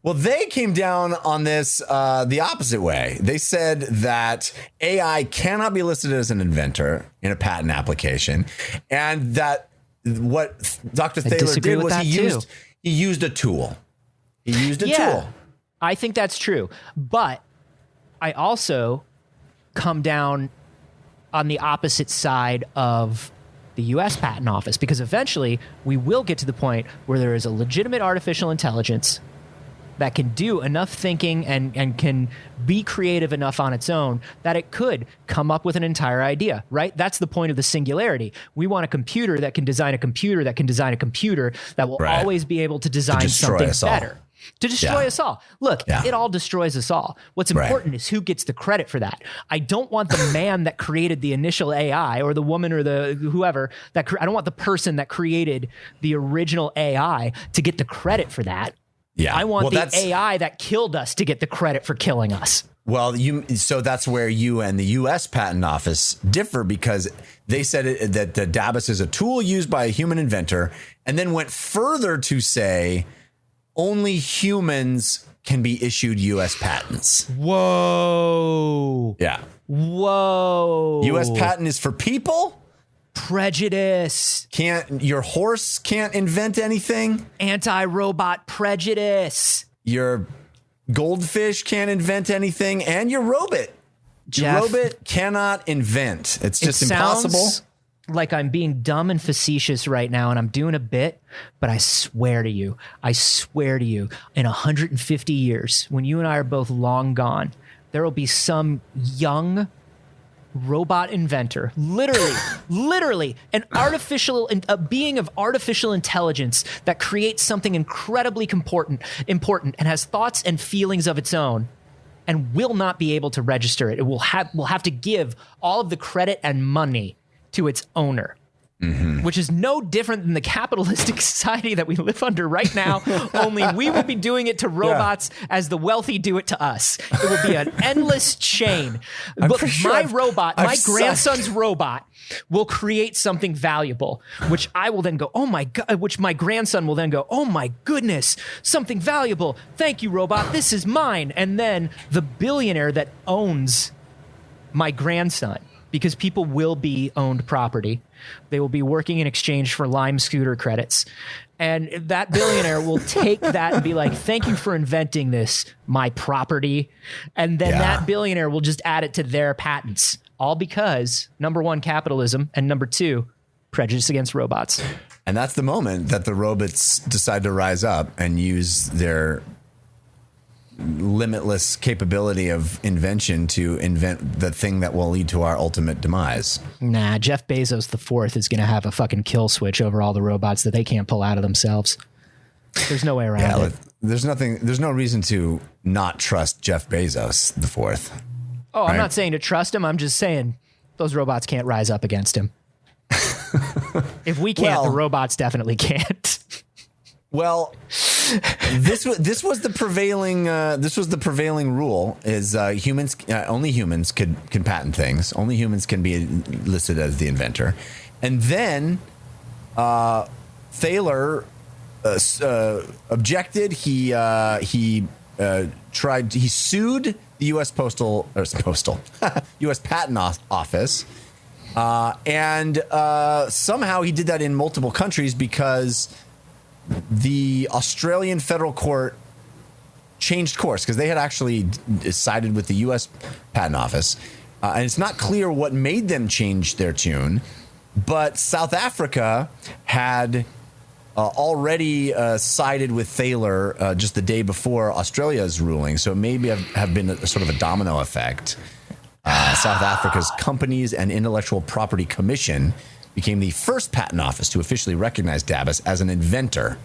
Well, they came down on this the opposite way. They said that AI cannot be listed as an inventor in a patent application, and that what Dr. Thaler did was he used a tool. He used a tool. I think that's true, but I also come down on the opposite side of the U.S. Patent Office, because eventually we will get to the point where there is a legitimate artificial intelligence that can do enough thinking and can be creative enough on its own that it could come up with an entire idea, right? That's the point of the singularity. We want a computer that can design a computer that can design a computer that will always be able to design something better. To destroy us all. Look, it all destroys us all. What's important is who gets the credit for that. I don't want the man that created the initial AI or the woman or the whoever I don't want the person that created the original AI to get the credit for that. Yeah. I want the AI that killed us to get the credit for killing us. Well, so that's where you and the U.S. Patent Office differ, because they said that the Dabus is a tool used by a human inventor, and then went further to say only humans can be issued U.S. patents. Whoa. Yeah. Whoa. U.S. patent is for people? Prejudice. Your horse can't invent anything? Anti-robot prejudice. Your goldfish can't invent anything, and your robot. Jeff, your robot cannot invent. It's just impossible. like I'm being dumb and facetious right now and I'm doing a bit, but I swear to you, in 150 years, when you and I are both long gone, there will be some young robot inventor, literally a being of artificial intelligence that creates something incredibly important and has thoughts and feelings of its own and will not be able to register it. It will have to give all of the credit and money to its owner, which is no different than the capitalistic society that we live under right now. Only we will be doing it to robots as the wealthy do it to us. It will be an endless chain. But my grandson's robot will create something valuable, which I will then go, oh my God, which my grandson will then go, oh my goodness, something valuable. Thank you, robot. This is mine. And then the billionaire that owns my grandson, because people will be owned property. They will be working in exchange for Lime scooter credits. And that billionaire will take that and be like, thank you for inventing this, my property. And then that billionaire will just add it to their patents. All because, number one, capitalism, and number two, prejudice against robots. And that's the moment that the robots decide to rise up and use their limitless capability of invention to invent the thing that will lead to our ultimate demise. Nah, Jeff Bezos the fourth is going to have a fucking kill switch over all the robots that they can't pull out of themselves. There's no way around it. There's no reason to not trust Jeff Bezos the fourth. Oh, right? I'm not saying to trust him. I'm just saying those robots can't rise up against him. If we can't, the robots definitely can't. Well, this was the prevailing rule is humans only humans can patent things. Only humans can be listed as the inventor. And then Thaler objected. He sued the U.S. U.S. Patent Office. And somehow he did that in multiple countries because the Australian federal court changed course because they had actually sided with the U.S. Patent Office. And it's not clear what made them change their tune, but South Africa had already sided with Thaler just the day before Australia's ruling. So it may have been a sort of a domino effect. South Africa's Companies and Intellectual Property Commission became the first patent office to officially recognize Dabis as an inventor,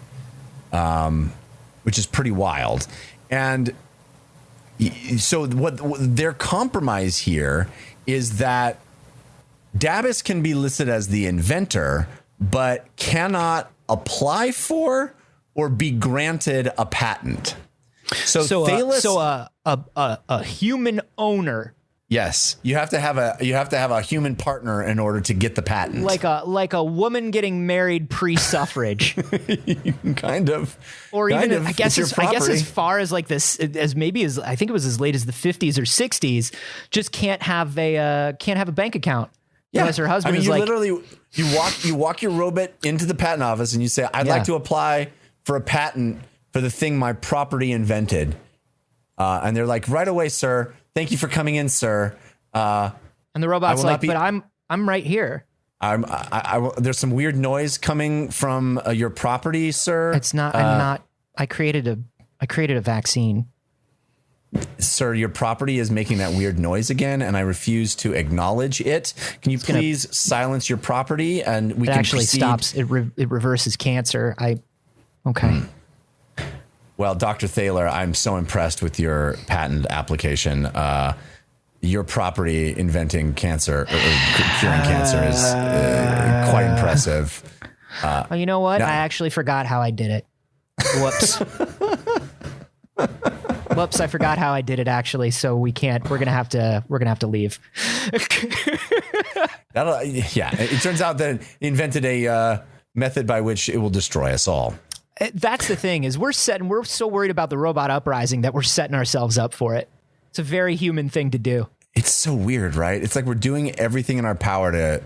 which is pretty wild. And so what their compromise here is that Dabis can be listed as the inventor, but cannot apply for or be granted a patent. So a human owner. Yes, you have to have a human partner in order to get the patent. Like a woman getting married pre-suffrage, kind of, or kind even of. I guess as far as like this, as maybe as I think it was as late as the 50s or 60s, just can't have a bank account. Yeah, unless her husband is you like, literally you walk your robot into the patent office and you say, I'd like to apply for a patent for the thing my property invented, and they're like, right away, sir. Thank you for coming in, sir. And the robot's like, but I'm right here. There's some weird noise coming from your property, sir. It's not. I'm not. I created a vaccine. Sir, your property is making that weird noise again, and I refuse to acknowledge it. Can you please silence your property, and we can actually proceed? Stops. It reverses cancer. Okay. Well, Dr. Thaler, I'm so impressed with your patent application. Your property inventing cancer or curing cancer is quite impressive. Well, you know what? I actually forgot how I did it. Whoops. Whoops! I forgot how I did it. Actually, so we can't. We're gonna have to leave. It turns out that he invented a method by which it will destroy us all. That's the thing is we're so worried about the robot uprising that we're setting ourselves up for it. It's a very human thing to do. It's so weird, right? It's like we're doing everything in our power to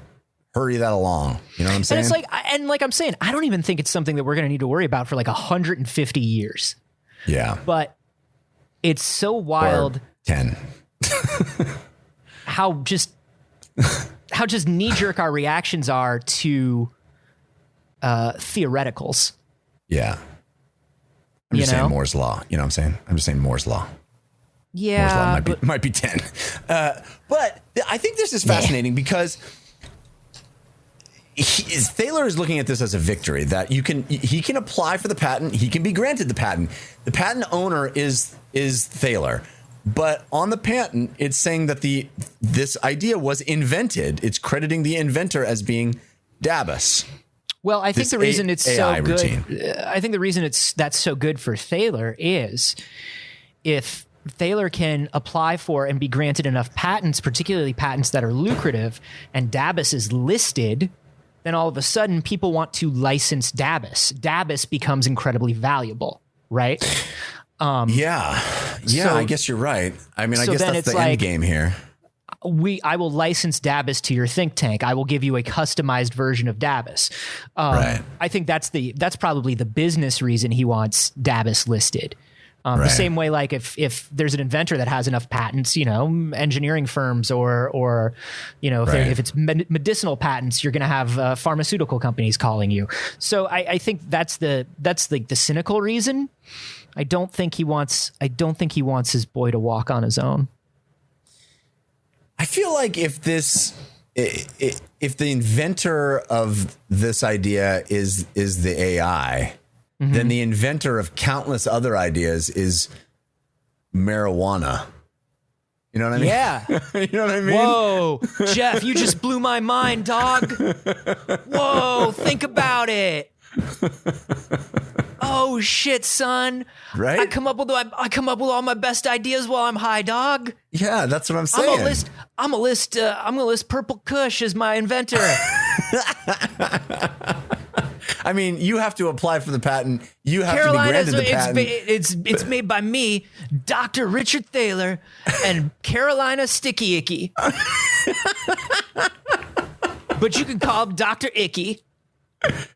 hurry that along. You know what I'm saying? And it's like I'm saying, I don't even think it's something that we're going to need to worry about for like 150 years. Yeah. But it's so wild. Or 10. how just knee jerk our reactions are to theoreticals. Yeah. I'm just saying Moore's law. You know what I'm saying? I'm just saying Moore's law. Yeah. Moore's law might be 10. But I think this is fascinating because Thaler is looking at this as a victory, that he can apply for the patent. He can be granted the patent. The patent owner is Thaler. But on the patent, it's saying that this idea was invented. It's crediting the inventor as being Dabus. Well, I think the reason it's so good, routine. I think the reason that's so good for Thaler is if Thaler can apply for and be granted enough patents, particularly patents that are lucrative, and Dabus is listed, then all of a sudden people want to license Dabus. Dabus becomes incredibly valuable, right? Yeah, I guess you're right. I mean, I guess that's the end game here. I will license Dabus to your think tank. I will give you a customized version of Dabus. Right. I think that's probably the business reason he wants Dabus listed. Right. The same way, like if there's an inventor that has enough patents, engineering firms or if it's medicinal patents, you're going to have pharmaceutical companies calling you. So I think that's the cynical reason. I don't think he wants his boy to walk on his own. I feel like if the inventor of this idea is the AI, then the inventor of countless other ideas is marijuana. You know what I mean? Yeah. You know what I mean? Whoa, Jeff, you just blew my mind, dog. Whoa, think about it. Oh shit, son! Right? I come up with all my best ideas while I'm high, dog. Yeah, that's what I'm saying. I'm gonna list Purple Kush as my inventor. I mean, you have to apply for the patent. You have to be granted the patent. It's made by me, Dr. Richard Thaler, and Carolina Sticky Icky. But you can call him Dr. Icky.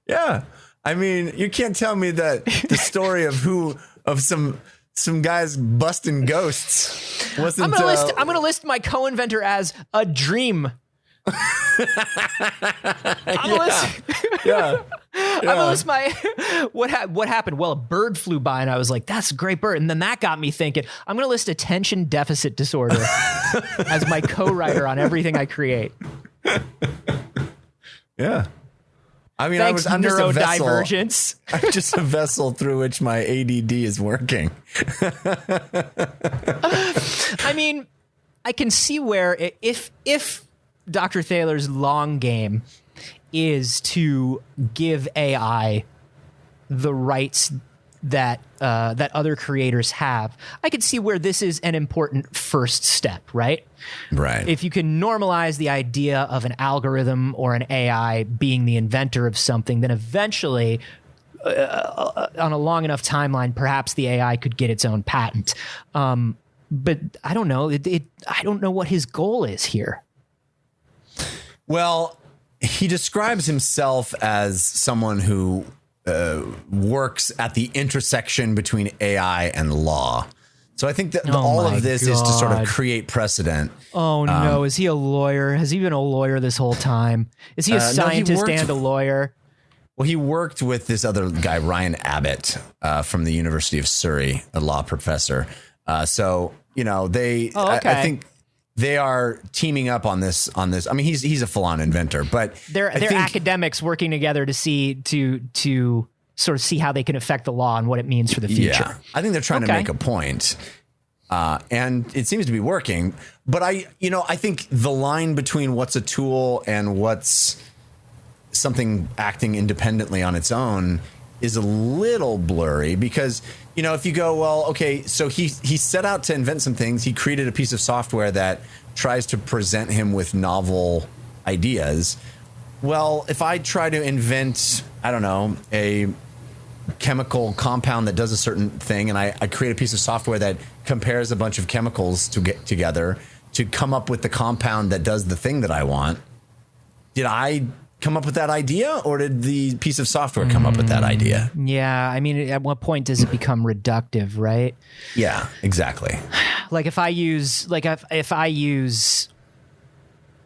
Yeah. I mean, you can't tell me that the story of some guys busting ghosts wasn't. I'm gonna list my co-inventor as a dream. I'm gonna list my what happened. Well, a bird flew by, and I was like, "That's a great bird," and then that got me thinking. I'm gonna list attention deficit disorder as my co-writer on everything I create. Yeah. I mean, Thanks, I'm neurodivergence. I'm just a vessel through which my ADD is working. I mean, I can see where if Dr. Thaler's long game is to give AI the rights that other creators have, I could see where this is an important first step, right? Right. If you can normalize the idea of an algorithm or an AI being the inventor of something, then eventually, on a long enough timeline, perhaps the AI could get its own patent. But I don't know. I don't know what his goal is here. Well, he describes himself as someone who works at the intersection between AI and law. So I think that all of this is to sort of create precedent. Oh, no. Is he a lawyer? Has he been a lawyer this whole time? Is he a scientist and a lawyer? Well, he worked with this other guy, Ryan Abbott, from the University of Surrey, a law professor. So, they, I think they are teaming up on this. I mean, he's a full-on inventor, but they're academics working together to sort of see how they can affect the law and what it means for the future. Yeah, I think they're trying to make a point. And it seems to be working, but I think the line between what's a tool and what's something acting independently on its own is a little blurry because, if you go, well, okay, so he set out to invent some things. He created a piece of software that tries to present him with novel ideas. Well, if I try to invent, I don't know, a chemical compound that does a certain thing, and I create a piece of software that compares a bunch of chemicals to get together to come up with the compound that does the thing that I want. Did I come up with that idea, or did the piece of software come up with that idea? Yeah, I mean, at what point does it become reductive, right? Yeah, exactly. Like if I use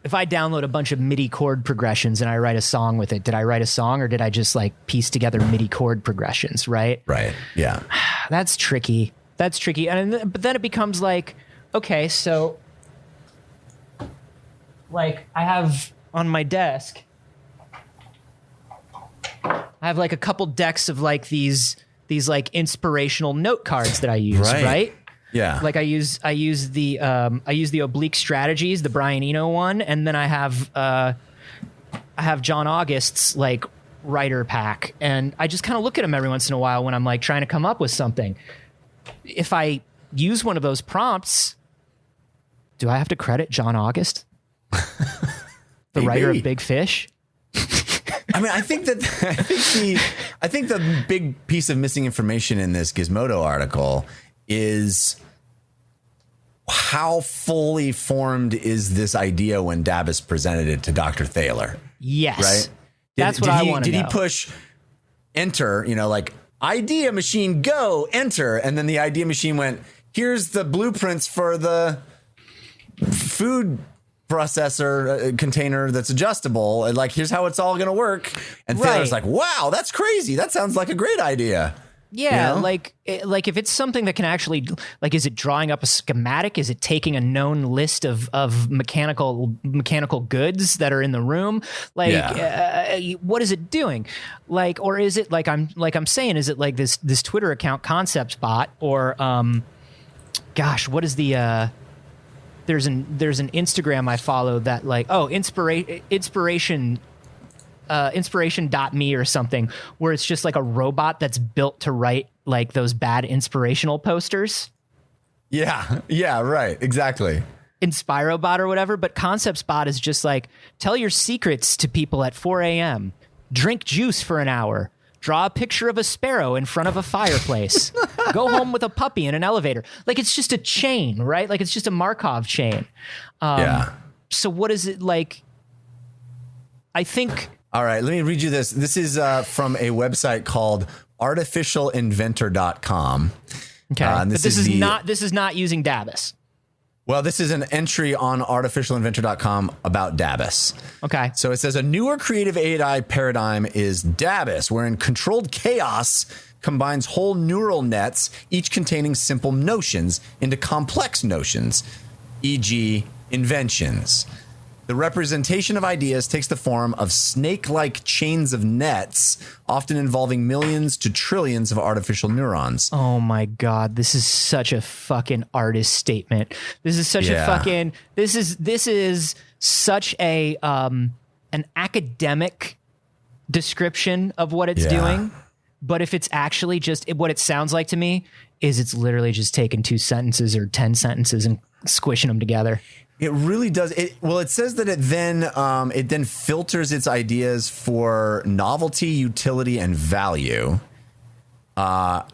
if I download a bunch of MIDI chord progressions and I write a song with it, did I write a song or did I just like piece together MIDI chord progressions? Right. Right. Yeah. That's tricky. And but then it becomes like, okay, so like I have on my desk, I have like a couple decks of like these like inspirational note cards that I use, right? Yeah. Like I use the Oblique Strategies, the Brian Eno one, and then I have John August's like writer pack, and I just kind of look at them every once in a while when I'm like trying to come up with something. If I use one of those prompts, do I have to credit John August, the writer of Big Fish? I mean, I think the big piece of missing information in this Gizmodo article is how fully formed is this idea when Dabis presented it to Dr. Thaler? Yes. Right? That's what I want to know. Did he push enter, like idea machine, go, enter. And then the idea machine went, here's the blueprints for the food processor container that's adjustable. And like, here's how it's all going to work. And Thaler's like, wow, that's crazy. That sounds like a great idea. Yeah, like if it's something that can actually, like, is it drawing up a schematic? Is it taking a known list of mechanical goods that are in the room? Like, what is it doing? Like, or is it like I'm saying? Is it like this Twitter account Concepts Bot, or gosh, what is the there's an Instagram I follow that like inspiration.me or something, where it's just like a robot that's built to write like those bad inspirational posters. Yeah, right. Exactly. Inspirobot or whatever. But ConceptsBot is just like, tell your secrets to people at 4 a.m. Drink juice for an hour. Draw a picture of a sparrow in front of a fireplace. Go home with a puppy in an elevator. Like, it's just a chain, right? Like, it's just a Markov chain. So what is it like? I think... All right, let me read you this. This is from a website called artificialinventor.com. Okay, but this is not using Dabis. Well, this is an entry on artificialinventor.com about Dabis. Okay. So it says a newer creative AI paradigm is Dabis, wherein controlled chaos combines whole neural nets, each containing simple notions, into complex notions, e.g. inventions. The representation of ideas takes the form of snake-like chains of nets, often involving millions to trillions of artificial neurons. Oh my God, this is such a fucking artist statement. This is such a fucking this is such a an academic description of what it's doing. But if it's actually just what it sounds like to me is it's literally just taking 2 sentences or 10 sentences and squishing them together. It really does. It says that it then filters its ideas for novelty, utility, and value. And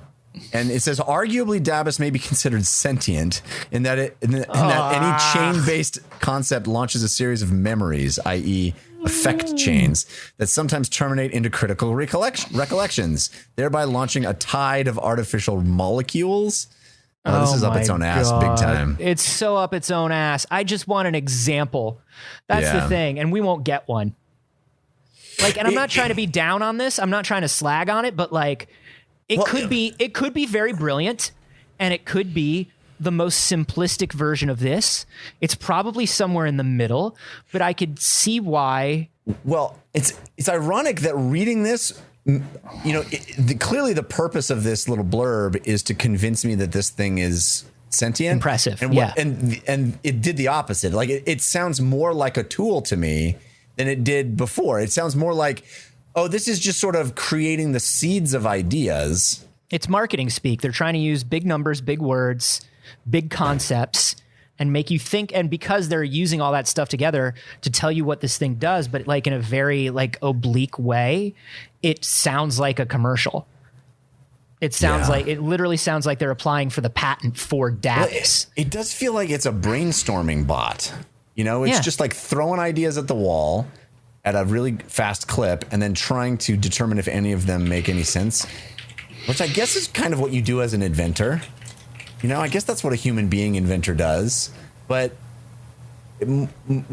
it says arguably Dabis may be considered sentient in that that any chain-based concept launches a series of memories, i.e. effect chains, that sometimes terminate into critical recollections, thereby launching a tide of artificial molecules. Oh, this is up its own ass big time. It's so up its own ass. I just want an example. That's the thing. And we won't get one. Like, and I'm not trying to be down on this. I'm not trying to slag on it, but like it could be very brilliant, and it could be the most simplistic version of this. It's probably somewhere in the middle, but I could see why. Well, it's ironic that reading this, clearly the purpose of this little blurb is to convince me that this thing is sentient. Impressive. And it did the opposite. Like it sounds more like a tool to me than it did before. It sounds more like, oh, this is just sort of creating the seeds of ideas. It's marketing speak. They're trying to use big numbers, big words, big concepts, and make you think. And because they're using all that stuff together to tell you what this thing does, but like in a very like oblique way, it sounds like a commercial. It sounds like, it literally sounds like they're applying for the patent for Dabis. It does feel like it's a brainstorming bot. It's just like throwing ideas at the wall at a really fast clip and then trying to determine if any of them make any sense, which I guess is kind of what you do as an inventor. I guess that's what a human being inventor does. But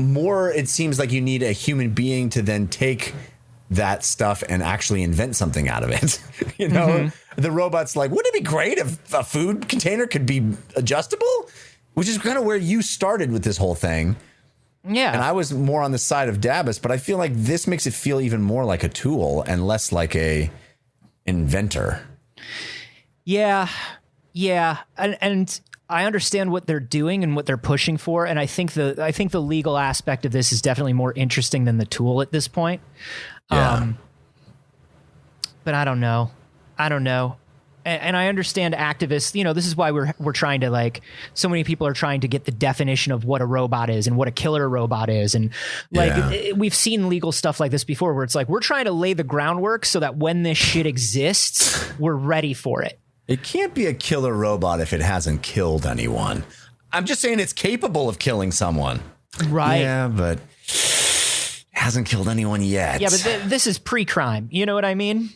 more it seems like you need a human being to then take that stuff and actually invent something out of it. The robot's like, wouldn't it be great if a food container could be adjustable? Which is kind of where you started with this whole thing. Yeah. And I was more on the side of Dabis, but I feel like this makes it feel even more like a tool and less like a inventor. Yeah. And I understand what they're doing and what they're pushing for, and I think the legal aspect of this is definitely more interesting than the tool at this point. Yeah. But I don't know. And I understand activists, this is why we're trying to, like, so many people are trying to get the definition of what a robot is and what a killer robot is. And we've seen legal stuff like this before where it's like, we're trying to lay the groundwork so that when this shit exists, we're ready for it. It can't be a killer robot if it hasn't killed anyone. I'm just saying it's capable of killing someone. Right. Yeah, but it hasn't killed anyone yet. Yeah, but this is pre-crime. You know what I mean?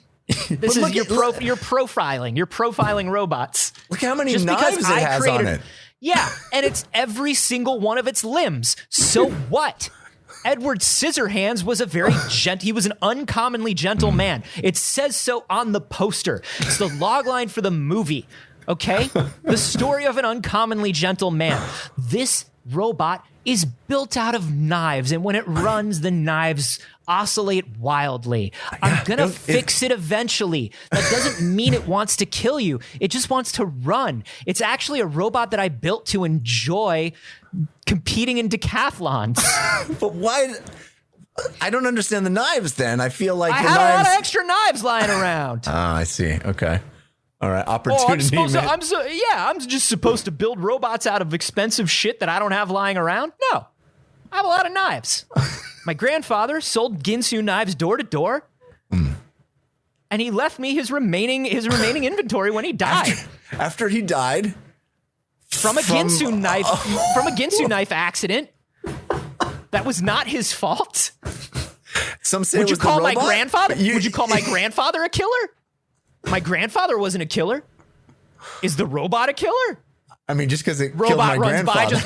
This is you're profiling. You're profiling robots. Look how many knives it has on it. Yeah, and it's every single one of its limbs. So what? Edward Scissorhands was he was an uncommonly gentle man. It says so on the poster. It's the logline for the movie. Okay? The story of an uncommonly gentle man. This robot is built out of knives, and when it runs, the knives oscillate wildly. I'm gonna fix it eventually. That doesn't mean it wants to kill you. It just wants to run. It's actually a robot that I built to enjoy competing in decathlons. But why? I don't understand the knives then. I feel like I had a lot of extra knives lying around. Ah, I see. Okay. All right. Opportunity. I'm just supposed to build robots out of expensive shit that I don't have lying around? No. I have a lot of knives. My grandfather sold Ginsu knives door to door. And he left me his remaining inventory when he died. After he died? From a Ginsu knife accident. That was not his fault. Some say Would you call my grandfather? Would you call my grandfather a killer? My grandfather wasn't a killer. Is the robot a killer? I mean, just because it robot killed my runs grandfather. by,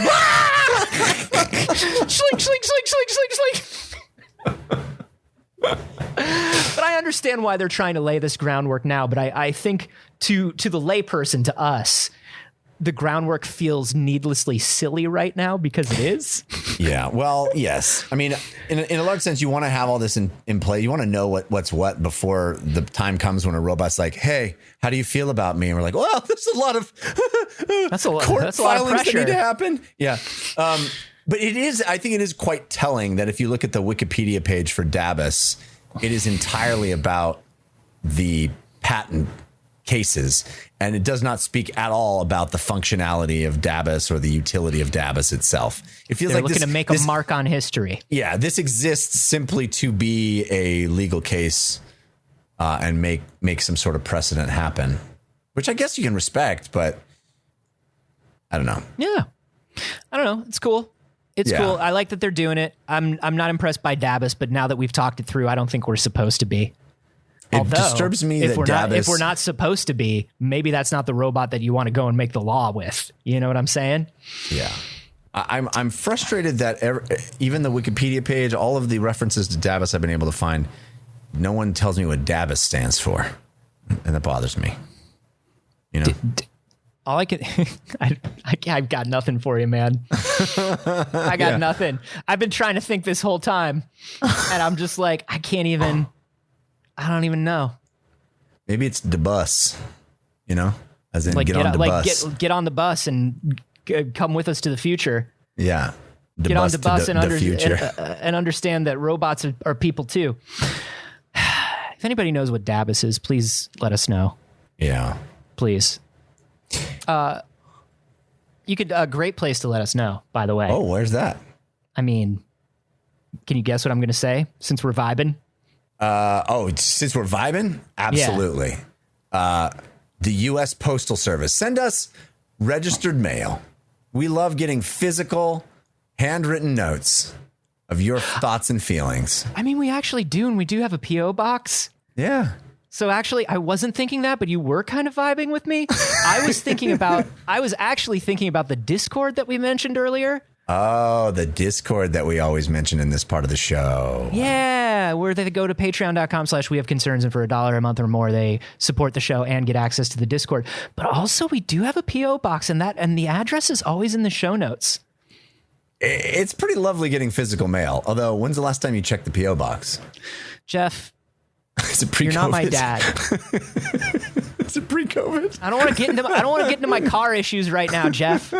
just slink, slink, slink, slink, slink, slink. But I understand why they're trying to lay this groundwork now. But I think to the layperson, to us, the groundwork feels needlessly silly right now because it is. Yeah, well, yes. I mean, in a large sense, you want to have all this in play. You want to know what's what before the time comes when a robot's like, hey, how do you feel about me? And we're like, well, there's a lot of court filings that need to happen. Yeah. But I think it is quite telling that if you look at the Wikipedia page for Dabis, it is entirely about the patent cases, and it does not speak at all about the functionality of Dabis or the utility of Dabis itself. It feels They're like looking to make a mark on history. Yeah, this exists simply to be a legal case and make some sort of precedent happen, which I guess you can respect, but I don't know. Yeah, I don't know. It's cool. It's cool. I like that they're doing it. I'm not impressed by Dabis, but now that we've talked it through, I don't think we're supposed to be. It disturbs me if that we're not supposed to be, maybe that's not the robot that you want to go and make the law with. You know what I'm saying? Yeah. I'm frustrated that even the Wikipedia page, all of the references to Dabis I've been able to find, no one tells me what Dabis stands for. And that bothers me. You know? All I can, I've got nothing for you, man. I got nothing. I've been trying to think this whole time, and I'm just like, I don't even know. Maybe it's the bus, as in like get on the bus. Get on the bus and come with us to the future. Yeah. Get on the bus and understand that robots are people too. If anybody knows what Dabis is, please let us know. Yeah. Please. You could, a great place to let us know, by the way. Oh, where's that? I mean, can you guess what I'm going to say since we're vibing? Since we're vibing? Absolutely. Yeah. The U.S. Postal Service. Send us registered mail. We love getting physical, handwritten notes of your thoughts and feelings. I mean, we actually do, and we do have a P.O. box. Yeah. So actually, I wasn't thinking that, but you were kind of vibing with me. I was actually thinking about the Discord that we mentioned earlier. Oh, the Discord that we always mention in this part of the show. Yeah, where they go to patreon.com/we have concerns, and for $1 a month or more, they support the show and get access to the Discord. But also, we do have a P.O. box, and the address is always in the show notes. It's pretty lovely getting physical mail. Although, when's the last time you checked the P.O. box? Jeff, Is it pre-COVID? you're not my dad. Is it pre-COVID? I don't want to get into my car issues right now, Jeff. We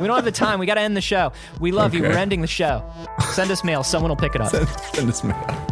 don't have the time. We got to end the show. We love you. We're ending the show. Send us mail. Someone will pick it up. Send us mail.